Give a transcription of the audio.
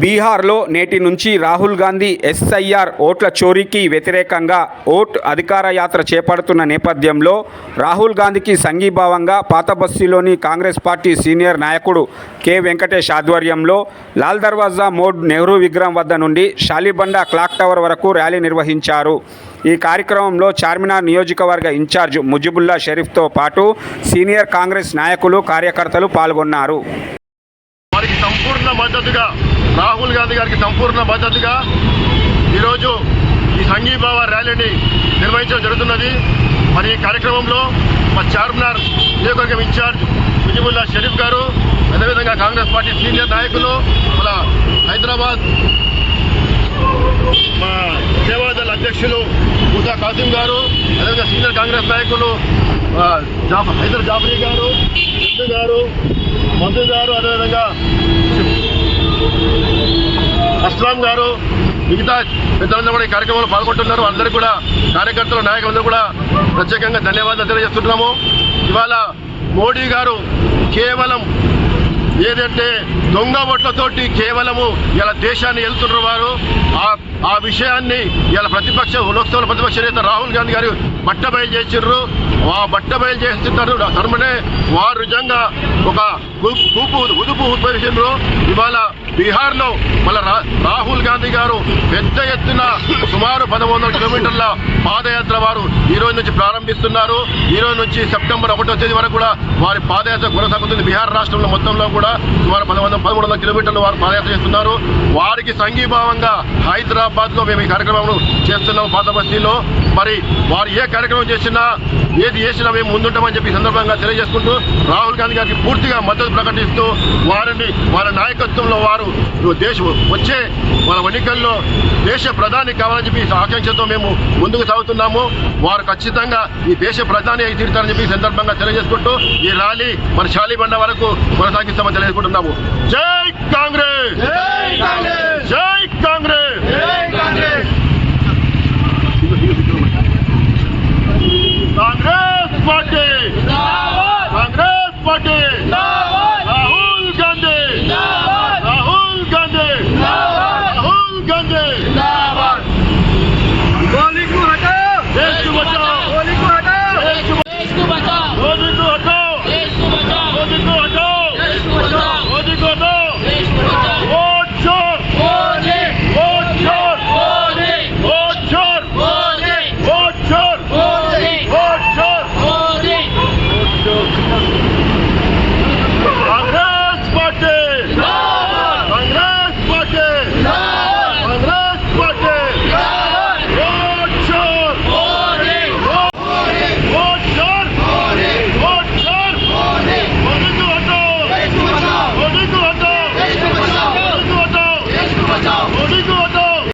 బీహార్లో నేటి నుంచి రాహుల్ గాంధీ ఎస్ఐఆర్ ఓట్ల చోరీకి వ్యతిరేకంగా ఓట్ అధికార యాత్ర చేపడుతున్న నేపథ్యంలో రాహుల్ గాంధీకి సంఘీభావంగా పాతబస్తీలోని కాంగ్రెస్ పార్టీ సీనియర్ నాయకుడు కె వెంకటేష్ ఆధ్వర్యంలో లాల్ దర్వాజా మోడ్ నెహ్రూ విగ్రహం వద్ద నుండి షాలిబండ క్లాక్ టవర్ వరకు ర్యాలీ నిర్వహించారు. ఈ కార్యక్రమంలో చార్మినార్ నియోజకవర్గ ఇన్ఛార్జ్ ముజిబుల్లా షరీఫ్తో పాటు సీనియర్ కాంగ్రెస్ నాయకులు, కార్యకర్తలు పాల్గొన్నారు. వారికి సంపూర్ణ మద్దతుగా, రాహుల్ గాంధీ గారికి సంపూర్ణ మద్దతుగా ఈరోజు ఈ సంఘీభావ ర్యాలీని నిర్వహించడం జరుగుతున్నది. మరి ఈ కార్యక్రమంలో మా చార్మినార్ నియోజకవర్గం ఇన్ఛార్జ్ ముజిబుల్లా షరీఫ్ గారు, అదేవిధంగా కాంగ్రెస్ పార్టీ సీనియర్ నాయకులు, మన హైదరాబాద్ మా సేవాదళ అధ్యక్షులు మూసా కాసిం గారు, అదేవిధంగా సీనియర్ కాంగ్రెస్ నాయకులు హైదర్ జాఫరీ గారు, సింధు గారు, మంత్రి గారు, అదేవిధంగా అస్లాం గారు, మిగతా పెద్దలందరూ కూడా ఈ కార్యక్రమంలో పాల్గొంటున్నారు. అందరికీ కూడా కార్యకర్తలు, నాయకులందరూ కూడా ప్రత్యేకంగా ధన్యవాదాలు తెలియజేస్తున్నాము. ఇవాళ మోడీ గారు కేవలం ఏదంటే దొంగ ఓట్లతోటి కేవలము ఇలా దేశాన్ని వెళ్తున్నారు వారు. ఆ విషయాన్ని ఇలా లోక్సభలో ప్రతిపక్ష నేత రాహుల్ గాంధీ గారు బట్టబయలు చేసిర్రు. ఆ బట్టబయలు చేస్తున్నారు తరమనే వారు నిజంగా ఒక ఉదుపు ఉద్భవించారు. ఇవాళ బీహార్లో మళ్ళీ రాహుల్ గాంధీ గారు పెద్ద ఎత్తున సుమారు 1100 కిలోమీటర్ల పాదయాత్ర వారు ఈ రోజు నుంచి ప్రారంభిస్తున్నారు. ఈ రోజు నుంచి సెప్టెంబర్ 1వ తేదీ వరకు కూడా వారి పాదయాత్ర కొనసాగుతుంది. బీహార్ రాష్ట్రంలో మొత్తంలో కూడా సుమారు 1300 కిలోమీటర్లు వారు పాదయాత్ర చేస్తున్నారు. వారికి సంఘీభావంగా హైదరాబాద్ లో మేము ఈ కార్యక్రమం చేస్తున్నాం. పాత బస్తీలో మరి వారు ఏ కార్యక్రమం చేసినా, ఏది చేసినా మేము ముందుంటామని చెప్పి సందర్భంగా తెలియజేసుకుంటూ రాహుల్ గాంధీ గారికి పూర్తిగా మద్దతు ప్రకటిస్తూ వారి నాయకత్వంలో వారు వచ్చే మన ఎన్నికల్లో దేశ ప్రధాని కావాలని చెప్పి ఆకాంక్షతో మేము ముందుకు సాగుతున్నాము. వారు ఖచ్చితంగా ఈ దేశ ప్రధాని అయి తీరుతారని చెప్పి సందర్భంగా తెలియజేసుకుంటూ ఈ ర్యాలీ మన షాలిబండ వరకు కొనసాగిస్తామని తెలియజేసుకుంటున్నాము. జై కాంగ్రెస్.